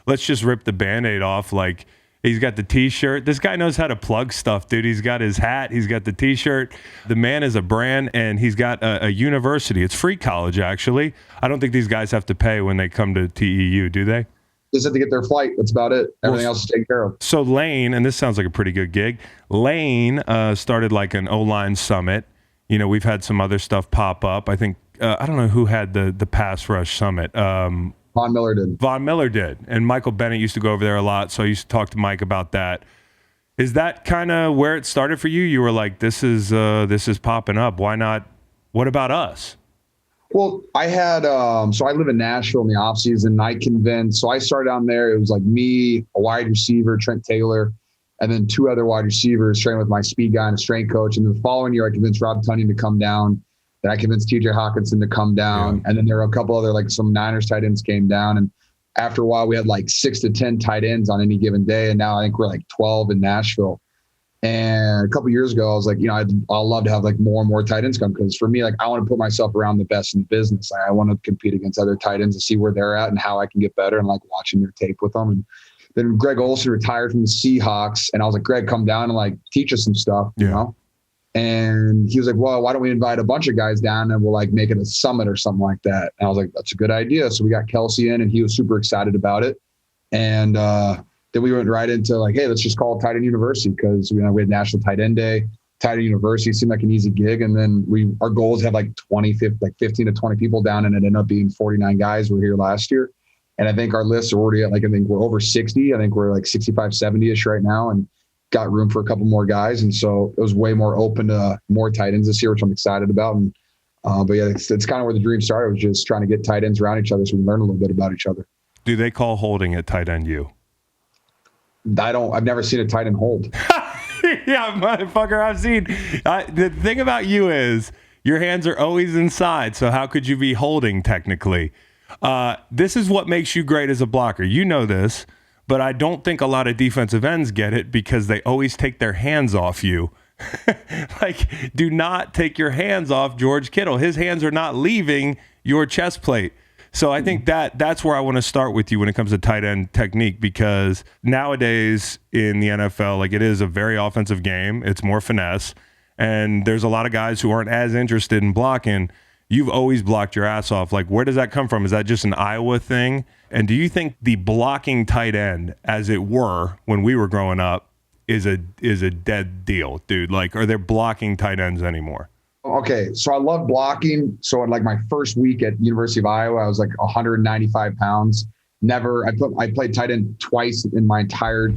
let's just rip the Band-Aid off. Like, he's got the T-shirt. This guy knows how to plug stuff, dude. He's got his hat. He's got the T-shirt. The man is a brand, and he's got a university. It's free college, actually. I don't think these guys have to pay when they come to TEU, do they? Just have to get their flight. That's about it. Everything else is taken care of. So Lane, and this sounds like a pretty good gig, Lane started like an O-line summit. You know, we've had some other stuff pop up. I think, I don't know who had the pass rush summit. Von Miller did. Von Miller did. And Michael Bennett used to go over there a lot, so I used to talk to Mike about that. Is that kind of where it started for you? You were like, this is popping up. Why not? What about us? Well, I had, so I live in Nashville in the off season. I convinced, so I started down there. It was like me, a wide receiver, Trent Taylor, and then 2 other wide receivers training with my speed guy and a strength coach. And the following year, I convinced Rob Tunyon to come down. Then I convinced TJ Hawkinson to come down. Yeah. And then there were a couple other, like some Niners tight ends came down. And after a while, we had like 6 to 10 tight ends on any given day. And now I think we're like 12 in Nashville. And a couple of years ago, I was like, you know, I'll love to have like more and more tight ends come, because for me, like I want to put myself around the best in the business. I want to compete against other tight ends to see where they're at and how I can get better, and like watching their tape with them. And then Greg Olsen retired from the Seahawks, and I was like, Greg, come down and like teach us some stuff, you know? And he was like, well, why don't we invite a bunch of guys down and we'll like make it a summit or something like that. And I was like, that's a good idea. So we got Kelsey in, and he was super excited about it. And, then we went right into like, hey, let's just call it Tight End University, because we had National Tight End Day. Tight End University seemed like an easy gig. And then our goals had like 15 to 20 people down, and it ended up being 49 guys were here last year. And I think our lists are already at like, I think we're over 60. I think we're like 65, 70-ish right now, and got room for a couple more guys. And so it was way more open to more tight ends this year, which I'm excited about. And but yeah, it's kind of where the dream started, was just trying to get tight ends around each other so we can learn a little bit about each other. Do they call holding at tight end you? I've never seen a tight end hold. Yeah, motherfucker, I've seen. The thing about you is your hands are always inside, so how could you be holding technically? This is what makes you great as a blocker. You know this, but I don't think a lot of defensive ends get it, because they always take their hands off you. Like, do not take your hands off George Kittle. His hands are not leaving your chest plate. So I think that's where I want to start with you when it comes to tight end technique, because nowadays in the NFL, like, it is a very offensive game. It's more finesse, and there's a lot of guys who aren't as interested in blocking. You've always blocked your ass off. Like, where does that come from? Is that just an Iowa thing? And do you think the blocking tight end, as it were, when we were growing up, is a dead deal, dude? Like, are there blocking tight ends anymore? Okay, so I love blocking. So in like my first week at University of Iowa, I was like 195 pounds. I played tight end twice in my entire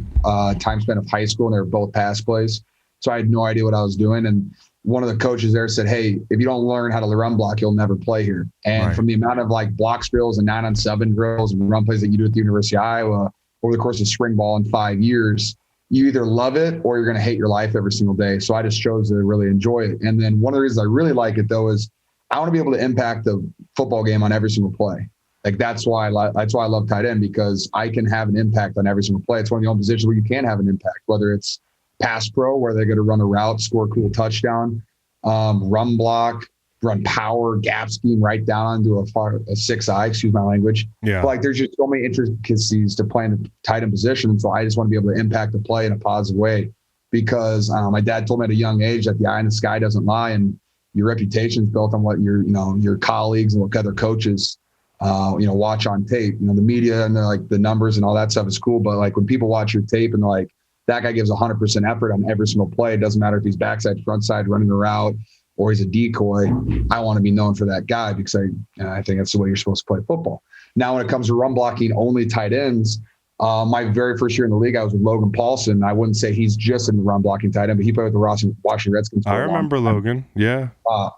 time spent of high school, and they were both pass plays. So I had no idea what I was doing. And one of the coaches there said, hey, if you don't learn how to run block, you'll never play here. And right. From the amount of like block drills and 9-on-7 drills and run plays that you do at the University of Iowa over the course of spring ball in 5 years, you either love it or you're going to hate your life every single day. So I just chose to really enjoy it. And then one of the reasons I really like it, though, is I want to be able to impact the football game on every single play. Like, that's why I love tight end, because I can have an impact on every single play. It's one of the only positions where you can have an impact, whether it's pass pro, where they're going to run a route, score a cool touchdown, run block, run power, gap scheme, right down to a 6-eye, excuse my language. Yeah. But like, there's just so many intricacies to playing the tight end position. And so I just want to be able to impact the play in a positive way, because my dad told me at a young age that the eye in the sky doesn't lie, and your reputation is built on what your colleagues and what other coaches, watch on tape. The media and the numbers and all that stuff is cool. But like, when people watch your tape and they're like, that guy gives 100% effort on every single play, it doesn't matter if he's backside, front side, running a route, or he's a decoy. I want to be known for that guy, because I think that's the way you're supposed to play football. Now, when it comes to run blocking only tight ends, my very first year in the league, I was with Logan Paulson. I wouldn't say he's just in the run blocking tight end, but he played with the Washington Redskins. I remember Logan. Yeah.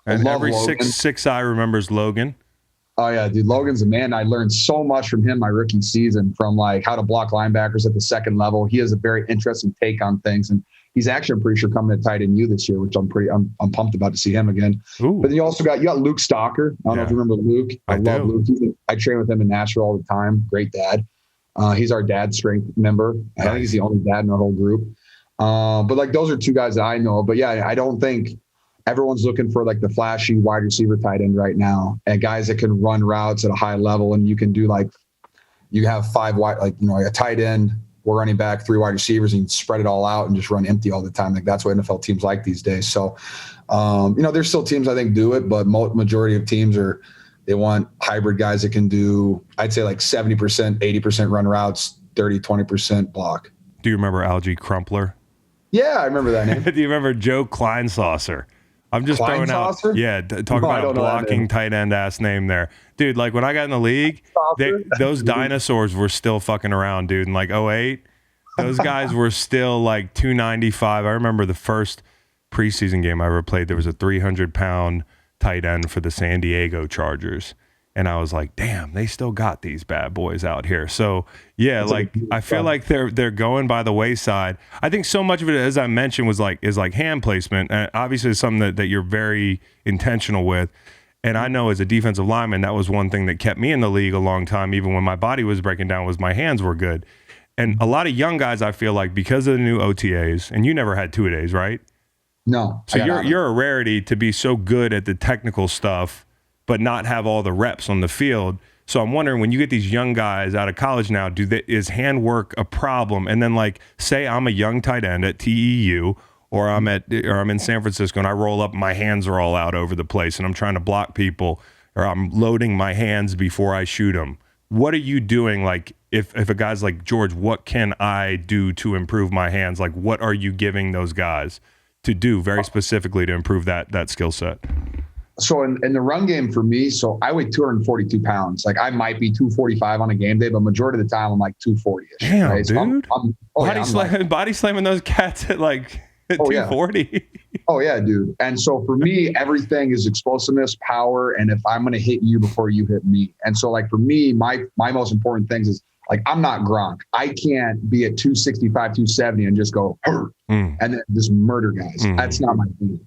And every Logan. 6'6" remembers Logan. Oh yeah, dude, Logan's a man. I learned so much from him my rookie season, from like how to block linebackers at the second level. He has a very interesting take on things, and he's actually, I'm pretty sure, coming to tight end U this year, which I'm pumped about to see him again. Ooh. But then you got Luke Stalker. I don't know if you remember Luke. I love Luke. I train with him in Nashville all the time. Great dad. He's our dad's strength member. I think he's the only dad in our whole group. But like, those are two guys that I know. But yeah, I don't think everyone's looking for like the flashy wide receiver tight end right now, and guys that can run routes at a high level, and you can do like, you have 5 wide, like, a tight end, 4 running back, 3 wide receivers, and you spread it all out and just run empty all the time. Like that's what NFL teams like these days. So, there's still teams I think do it, but majority of teams they want hybrid guys that can do, I'd say like 70%, 80% run routes, 30, 20% block. Do you remember Algie Crumpler? Yeah, I remember that name. Do you remember Joe Kleinsaucer? I'm just throwing out. Yeah, talking about a blocking tight end ass name there. Dude, like when I got in the league, those dinosaurs were still fucking around, dude. In like 2008, those guys were still like 295. I remember the first preseason game I ever played, there was a 300-pound tight end for the San Diego Chargers. And I was like, damn, they still got these bad boys out here. So, yeah, I feel like they're going by the wayside. I think so much of it, as I mentioned, is like hand placement. And obviously, it's something that you're very intentional with. And I know as a defensive lineman, that was one thing that kept me in the league a long time, even when my body was breaking down, was my hands were good. And a lot of young guys, I feel like, because of the new OTAs, and you never had two-a-days, right? No. So you're a rarity to be so good at the technical stuff, but not have all the reps on the field. So I'm wondering, when you get these young guys out of college now, is handwork a problem? And then, like, say I'm a young tight end at TEU, or I'm in San Francisco, and I roll up, my hands are all out over the place, and I'm trying to block people, or I'm loading my hands before I shoot them. What are you doing? Like, if a guy's like, George, what can I do to improve my hands? Like, what are you giving those guys to do very specifically to improve that skill set? So in the run game for me, so I weigh 242 pounds. Like I might be 245 on a game day, but majority of the time I'm like 240-ish. Damn, right? So dude. Body slamming those cats at like 240. Yeah. Oh yeah, dude. And so for me, everything is explosiveness, power, and if I'm going to hit you before you hit me. And so like for me, my most important things is, like, I'm not Gronk. I can't be at 265, 270 and just go and then just murder guys. That's not my thing.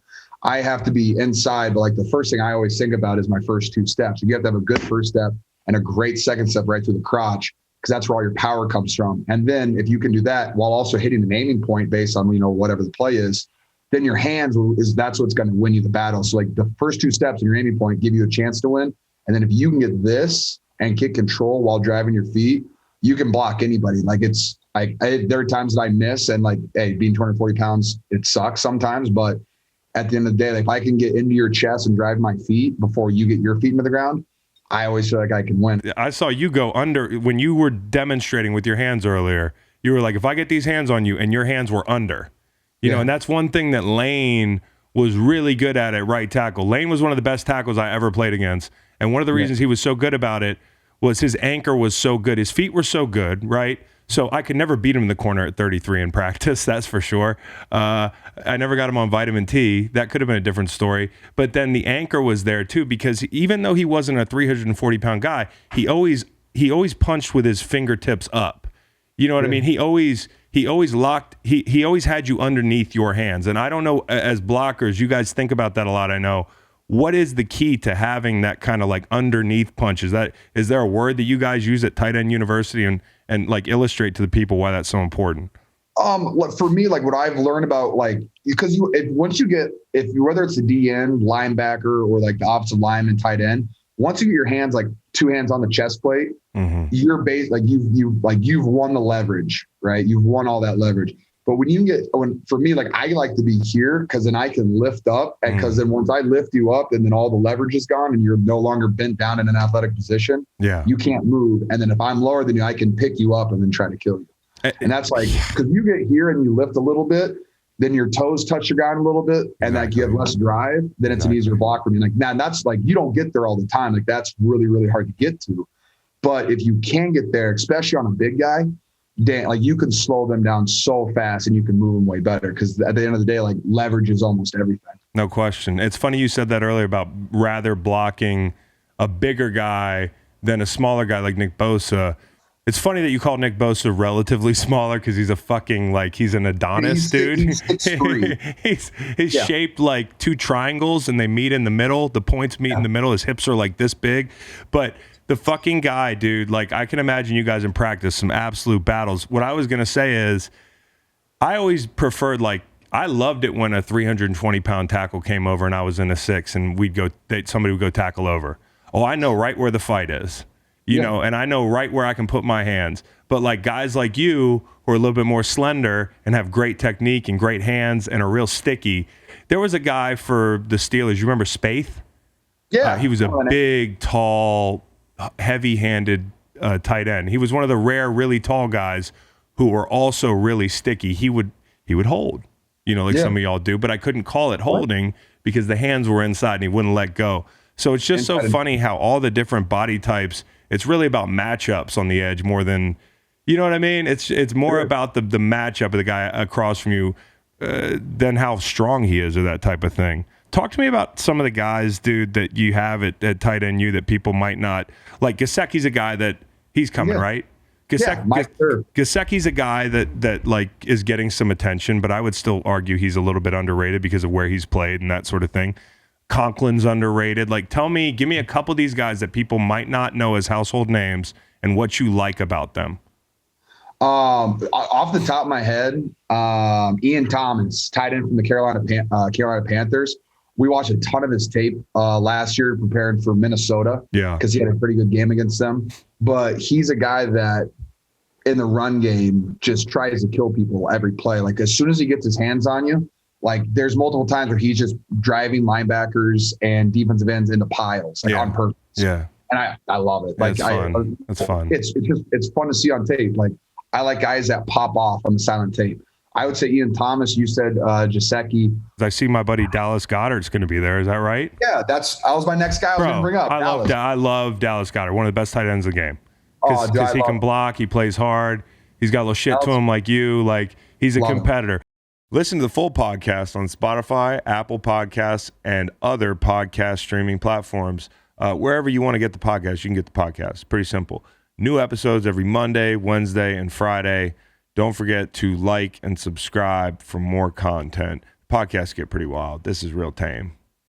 I have to be inside, but like the first thing I always think about is my first 2 steps. You have to have a good first step and a great second step right through the crotch, because that's where all your power comes from. And then if you can do that while also hitting the naming point based on, whatever the play is, then your hands that's what's going to win you the battle. So like the first 2 steps in your naming point give you a chance to win. And then if you can get this and get control while driving your feet, you can block anybody. Like it's like, there are times that I miss, and like, hey, being 240 pounds, it sucks sometimes, but at the end of the day, like if I can get into your chest and drive my feet before you get your feet into the ground, I always feel like I can win. I saw you go under when you were demonstrating with your hands earlier. You were like, if I get these hands on you, and your hands were under, you know, and that's one thing that Lane was really good at right tackle. Lane was one of the best tackles I ever played against. And one of the reasons he was so good about it was his anchor was so good. His feet were so good, right? So I could never beat him in the corner at 33 in practice, that's for sure. I never got him on vitamin T. That could have been a different story. But then the anchor was there too, because even though he wasn't a 340-pound guy, he always punched with his fingertips up. You know what I mean? He always locked. He always had you underneath your hands. And I don't know, as blockers, you guys think about that a lot, I know. What is the key to having that kind of like underneath punch? Is there a word that you guys use at Tight End University and like illustrate to the people why that's so important? For me, like what I've learned about, like, because once you get, whether it's a DN, linebacker, or like the opposite lineman, tight end, once you get your hands, like 2 hands on the chest plate, you're like you've won the leverage, right? You've won all that leverage. But for me, like I like to be here, because then I can lift up, and because then once I lift you up, and then all the leverage is gone, and you're no longer bent down in an athletic position. Yeah, you can't move. And then if I'm lower than you, I can pick you up and then try to kill you. And that's like, because you get here and you lift a little bit, then your toes touch the ground a little bit, and like you have less drive, then it's an easier block for me. Like now, that's like, you don't get there all the time. Like that's really, really hard to get to. But if you can get there, especially on a big guy, like you can slow them down so fast and you can move them way better, because at the end of the day, like leverage is almost everything. No question. It's funny you said that earlier about rather blocking a bigger guy than a smaller guy like Nick Bosa. It's funny that you call Nick Bosa relatively smaller, because he's a fucking, like, he's an Adonis, dude. He's shaped like 2 triangles, and they meet in the middle. The points meet in the middle. His hips are like this big. But the fucking guy, dude, like, I can imagine you guys in practice, some absolute battles. What I was going to say is, I always preferred, like, I loved it when a 320-pound tackle came over and I was in a 6 and somebody would go tackle over. Oh, I know right where the fight is. you know, and I know right where I can put my hands. But like guys like you who are a little bit more slender and have great technique and great hands and are real sticky. There was a guy for the Steelers. You remember Spaeth? Yeah. He was a big, tall, heavy-handed tight end. He was one of the rare, really tall guys who were also really sticky. He would hold, you know, like some of y'all do. But I couldn't call it holding because the hands were inside and he wouldn't let go. So it's just so funny how all the different body types, it's really about matchups on the edge more than, you know what I mean? It's more about the matchup of the guy across from you than how strong he is or that type of thing. Talk to me about some of the guys, dude, that you have at tight end you that people might not like. Gesicki's a guy that he's coming, right? Gesicki's a guy that like is getting some attention, but I would still argue he's a little bit underrated because of where he's played and that sort of thing. Conklin's underrated. Like, give me a couple of these guys that people might not know as household names and what you like about them. Off the top of my head, Ian Thomas, tight end from the Carolina Panthers. We watched a ton of his tape last year preparing for Minnesota. Yeah, because he had a pretty good game against them. But he's a guy that in the run game just tries to kill people every play. Like as soon as he gets his hands on you, like there's multiple times where he's just driving linebackers and defensive ends into piles on purpose. Yeah. And I love it. Like it's fun. It's fun. It's fun to see on tape. Like I like guys that pop off on the silent tape. I would say Ian Thomas. You said Gesicki. I see my buddy Dallas Goedert's going to be there. Is that right? Yeah, that was my next guy I was going to bring up. I love Dallas Goedert, one of the best tight ends in the game. Because he can block, he plays hard, he's got a little shit to him like you. Like he's a competitor. Listen to the full podcast on Spotify, Apple Podcasts, and other podcast streaming platforms. Wherever you want to get the podcast, you can get the podcast. Pretty simple. New episodes every Monday, Wednesday, and Friday. Don't forget to like and subscribe for more content. Podcasts get pretty wild. This is real tame.